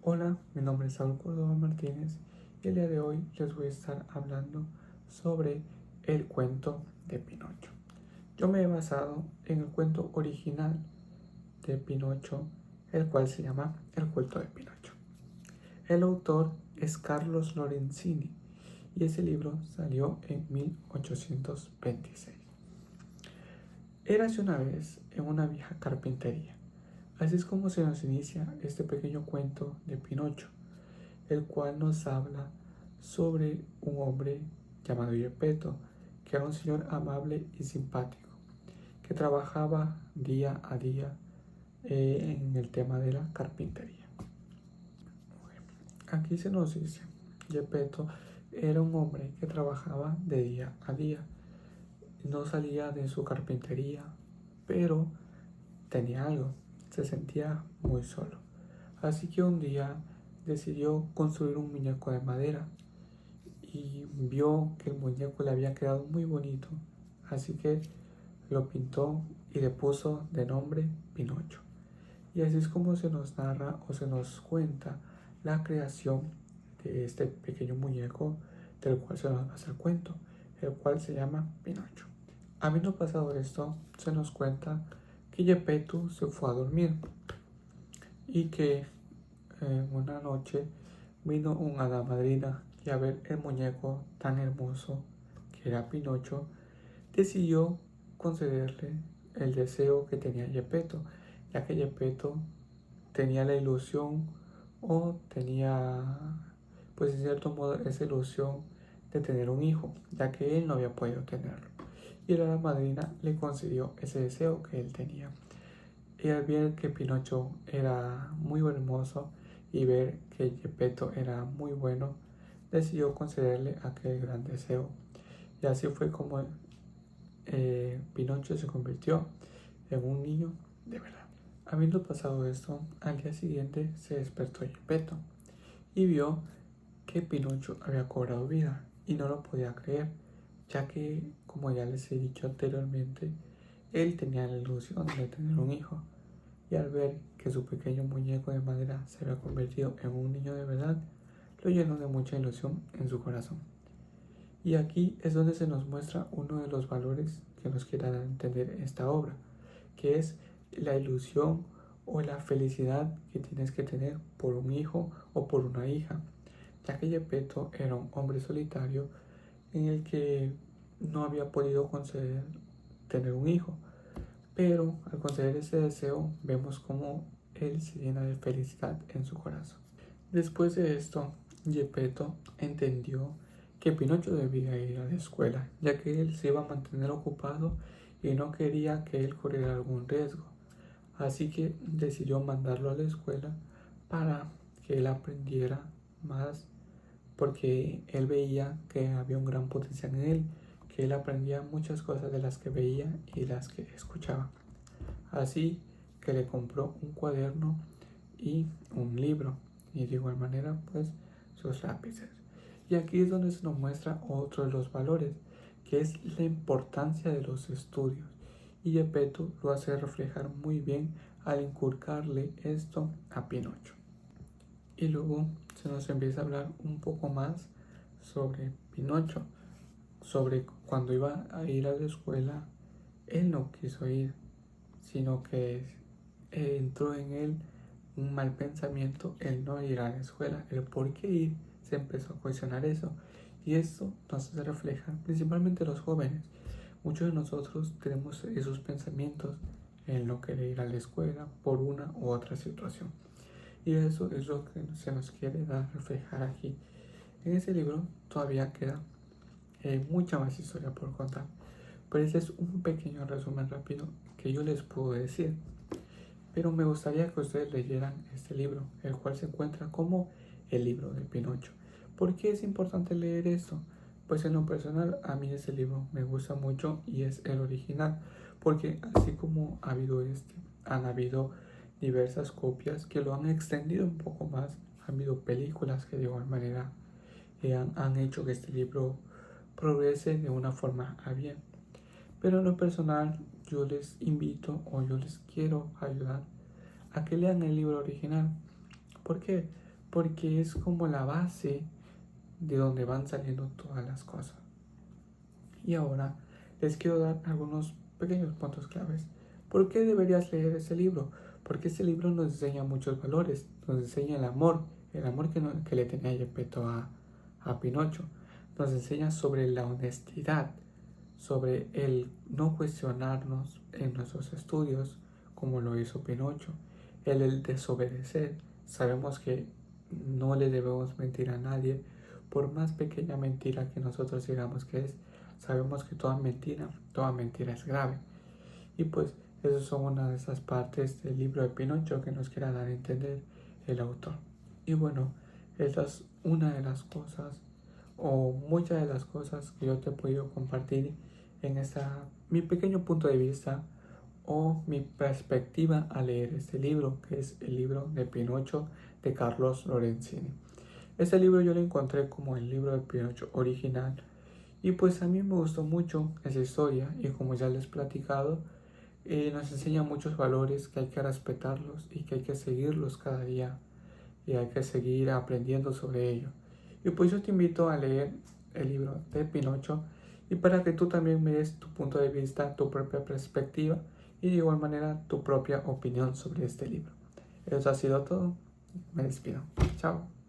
Hola, mi nombre es Saúl Córdoba Martínez y el día de hoy les voy a estar hablando sobre el cuento de Pinocho. Yo me he basado en el cuento original de Pinocho, el cual se llama El cuento de Pinocho. El autor es Carlos Lorenzini y ese libro salió en 1826. Érase una vez en una vieja carpintería. Así es como se nos inicia este pequeño cuento de Pinocho, el cual nos habla sobre un hombre llamado Gepetto, que era un señor amable y simpático, que trabajaba día a día en el tema de la carpintería. Aquí se nos dice, Gepetto era un hombre que trabajaba de día a día, no salía de su carpintería, pero tenía algo, se sentía muy solo. Así que un día decidió construir un muñeco de madera y vio que el muñeco le había quedado muy bonito, así que lo pintó y le puso de nombre Pinocho. Y así es como se nos narra o se nos cuenta la creación de este pequeño muñeco del cual se nos pasa el cuento, el cual se llama Pinocho. Habiendo pasado esto, se nos cuenta que Gepetto se fue a dormir y que una noche vino un hada madrina y a ver el muñeco tan hermoso que era Pinocho, decidió concederle el deseo que tenía Gepetto, ya que Gepetto tenía la ilusión o tenía, pues en cierto modo, esa ilusión de tener un hijo, ya que él no había podido tenerlo. Y la hada madrina le concedió ese deseo que él tenía. Y al ver que Pinocho era muy hermoso y ver que Gepetto era muy bueno, decidió concederle aquel gran deseo. Y así fue como Pinocho se convirtió en un niño de verdad. Habiendo pasado esto, al día siguiente se despertó Gepetto y vio que Pinocho había cobrado vida y no lo podía creer, ya que, como ya les he dicho anteriormente, él tenía la ilusión de tener un hijo. Y al ver que su pequeño muñeco de madera se había convertido en un niño de verdad, lo llenó de mucha ilusión en su corazón. Y aquí es donde se nos muestra uno de los valores que nos quiere dar a entender esta obra, que es la ilusión o la felicidad que tienes que tener por un hijo o por una hija, ya que Gepetto era un hombre solitario en el que no había podido conceder tener un hijo, pero al conceder ese deseo vemos cómo él se llena de felicidad en su corazón. Después de esto, Gepetto entendió que Pinocho debía ir a la escuela, ya que él se iba a mantener ocupado y no quería que él corriera algún riesgo. Así que decidió mandarlo a la escuela para que él aprendiera más, porque él veía que había un gran potencial en él, que él aprendía muchas cosas de las que veía y las que escuchaba. Así que le compró un cuaderno y un libro, y de igual manera pues sus lápices. Y aquí es donde se nos muestra otro de los valores, que es la importancia de los estudios. Y Gepetto lo hace reflejar muy bien al inculcarle esto a Pinocho. Y luego se nos empieza a hablar un poco más sobre Pinocho, sobre cuando iba a ir a la escuela, él no quiso ir, sino que entró en él un mal pensamiento el no ir a la escuela, el por qué ir, se empezó a cuestionar eso. Y esto nos hace reflejar principalmente los jóvenes. Muchos de nosotros tenemos esos pensamientos en no querer ir a la escuela por una u otra situación. Y eso es lo que se nos quiere dar reflejar aquí. En ese libro todavía queda mucha más historia por contar, pero ese es un pequeño resumen rápido que yo les puedo decir. Pero me gustaría que ustedes leyeran este libro, el cual se encuentra como el libro de Pinocho. ¿Por qué es importante leer esto? Pues en lo personal a mí ese libro me gusta mucho y es el original, porque así como ha habido han habido diversas copias que lo han extendido un poco más, han habido películas que de igual manera han hecho que este libro progrese de una forma a bien. Pero en lo personal yo les invito o yo les quiero ayudar a que lean el libro original. ¿Por qué? porque es como la base de donde van saliendo todas las cosas. Y ahora les quiero dar algunos pequeños puntos claves. ¿Por qué deberías leer este libro? Porque este libro nos enseña muchos valores, nos enseña el amor que le tenía Geppetto a Pinocho, nos enseña sobre la honestidad, sobre el no cuestionarnos en nuestros estudios como lo hizo Pinocho, el desobedecer. Sabemos que no le debemos mentir a nadie, por más pequeña mentira que nosotros digamos que es. Sabemos que toda mentira es grave. Y pues esas son una de esas partes del libro de Pinocho que nos quiere dar a entender el autor. Y bueno, esa es una de las cosas o muchas de las cosas que yo te he podido compartir en mi pequeño punto de vista o mi perspectiva al leer este libro, que es el libro de Pinocho de Carlos Lorenzini. Este libro yo lo encontré como el libro de Pinocho original y pues a mí me gustó mucho esa historia y como ya les he platicado, nos enseña muchos valores que hay que respetarlos y que hay que seguirlos cada día y hay que seguir aprendiendo sobre ello. Y pues yo te invito a leer el libro de Pinocho y para que tú también me des tu punto de vista, tu propia perspectiva y de igual manera tu propia opinión sobre este libro. Eso ha sido todo. Me despido. Chao.